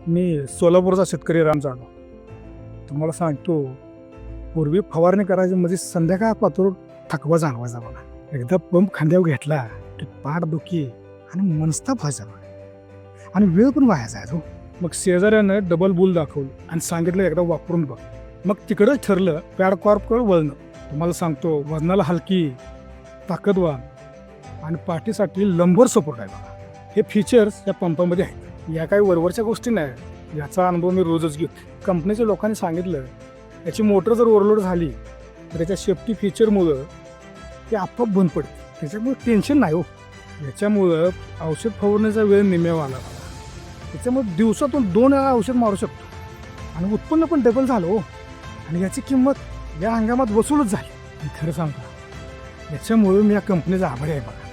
मी सोलापूरचा शेतकरी राम जाधव. तुम्हाला सांगतो, पूर्वी फवारणी करायची म्हणजे संध्याकाळ पातूर थकवा जाणवायचा मला. एकदा पंप खांद्यावर घेतला की पाठदुखी आणि मनस्ताप व्हायचा बघा. आणि वेळ पण वाया जायचो. मग शेजाऱ्यानं डबल बुल दाखवलं आणि सांगितलं एकदा वापरून बघ. मग तिकडंच ठरलं पॅड कॉर्पकडे वळणं. तुम्हाला सांगतो, वजनाला हलकी, ताकदवान आणि पाठीसाठी लंबर सपोर्ट आहे बघा. हे फीचर्स या पंपामध्ये आहेत. या काही वरवरच्या गोष्टी नाही, याचा अनुभव मी रोजच घेतो. कंपनीच्या लोकांनी सांगितलं याची मोटर जर ओव्हरलोड झाली तर त्याच्या सेफ्टी फीचरमुळं ते आपोआप बंद पडते. त्याच्यामुळे टेन्शन नाही हो. याच्यामुळं औषध फवारण्याचा वेळ निम्यावा आला. त्याच्यामुळे दिवसातून 2 वेळा औषध मारू शकतो आणि उत्पन्न पण डबल झालं हो. आणि याची किंमत या हंगामात वसूलच झाली. आणि खरं सांगतो, याच्यामुळे मी या कंपनीचा आभारी आहे बघा.